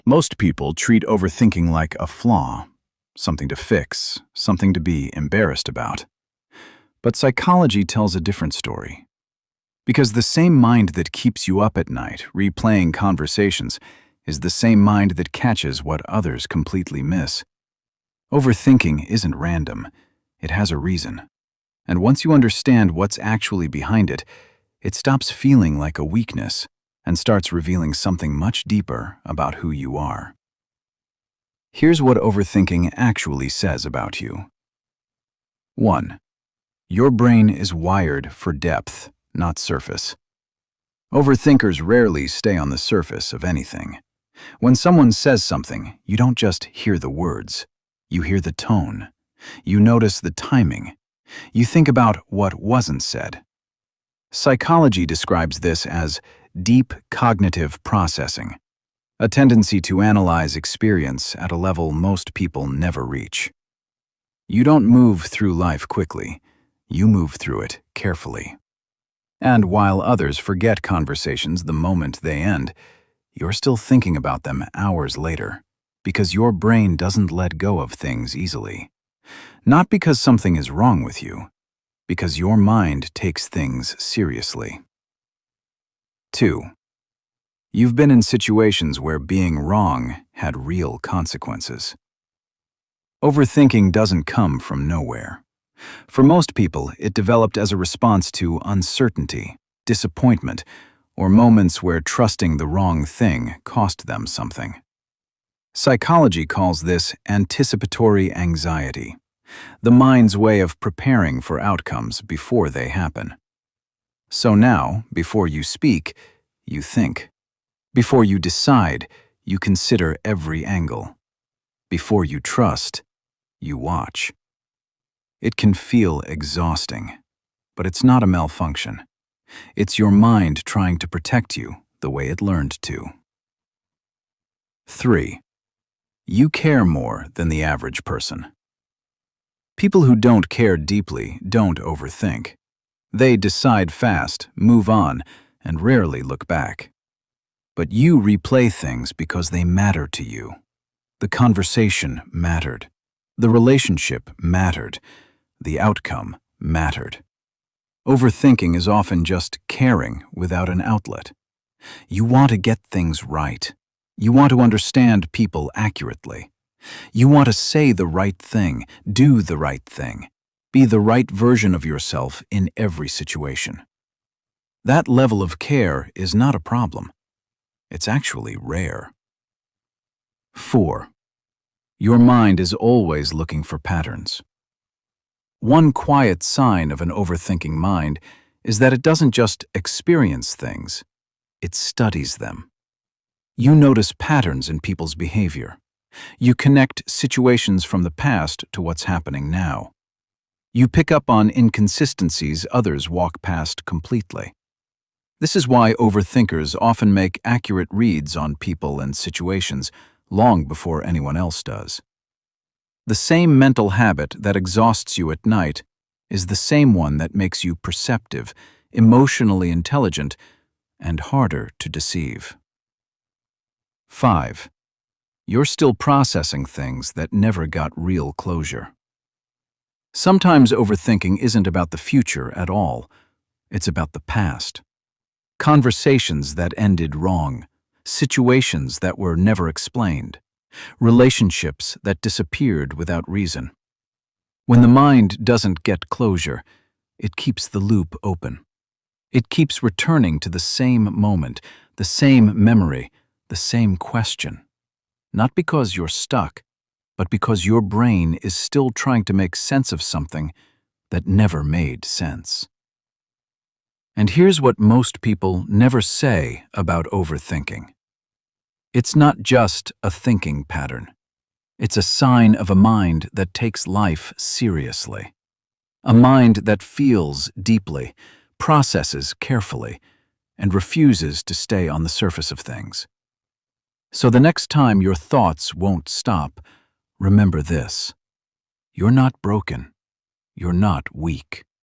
Most people treat overthinking like a flaw, something to fix, something to be embarrassed about. But psychology tells a different story. Because the same mind that keeps you up at night, replaying conversations, is the same mind that catches what others completely miss. Overthinking isn't random. It has a reason. And once you understand what's actually behind it, it stops feeling like a weakness and starts revealing something much deeper about who you are. Here's what overthinking actually says about you. 1. Your brain is wired for depth, not surface. Overthinkers rarely stay on the surface of anything. When someone says something, you don't just hear the words. You hear the tone. You notice the timing. You think about what wasn't said. Psychology describes this as deep cognitive processing, a tendency to analyze experience at a level most people never reach. You don't move through life quickly. You move through it carefully. And while others forget conversations the moment they end, you're still thinking about them hours later, because your brain doesn't let go of things easily. Not because something is wrong with you, because your mind takes things seriously. 2. You've been in situations where being wrong had real consequences. Overthinking doesn't come from nowhere. For most people, it developed as a response to uncertainty, disappointment, or moments where trusting the wrong thing cost them something. Psychology calls this anticipatory anxiety, the mind's way of preparing for outcomes before they happen. So now, before you speak, you think. Before you decide, you consider every angle. Before you trust, you watch. It can feel exhausting, but it's not a malfunction. It's your mind trying to protect you the way it learned to. 3. You care more than the average person. People who don't care deeply don't overthink. They decide fast, move on, and rarely look back. But you replay things because they matter to you. The conversation mattered. The relationship mattered. The outcome mattered. Overthinking is often just caring without an outlet. You want to get things right. You want to understand people accurately. You want to say the right thing, do the right thing, be the right version of yourself in every situation. That level of care is not a problem. It's actually rare. 4. Your mind is always looking for patterns. One quiet sign of an overthinking mind is that it doesn't just experience things, it studies them. You notice patterns in people's behavior. You connect situations from the past to what's happening now. You pick up on inconsistencies others walk past completely. This is why overthinkers often make accurate reads on people and situations long before anyone else does. The same mental habit that exhausts you at night is the same one that makes you perceptive, emotionally intelligent, and harder to deceive. 5. You're still processing things that never got real closure. Sometimes overthinking isn't about the future at all. It's about the past. Conversations that ended wrong, situations that were never explained, relationships that disappeared without reason. When the mind doesn't get closure, it keeps the loop open. It keeps returning to the same moment, the same memory, the same question. Not because you're stuck, but because your brain is still trying to make sense of something that never made sense. And here's what most people never say about overthinking. It's not just a thinking pattern. It's a sign of a mind that takes life seriously. A mind that feels deeply, processes carefully, and refuses to stay on the surface of things. So the next time your thoughts won't stop, remember this. You're not broken. You're not weak.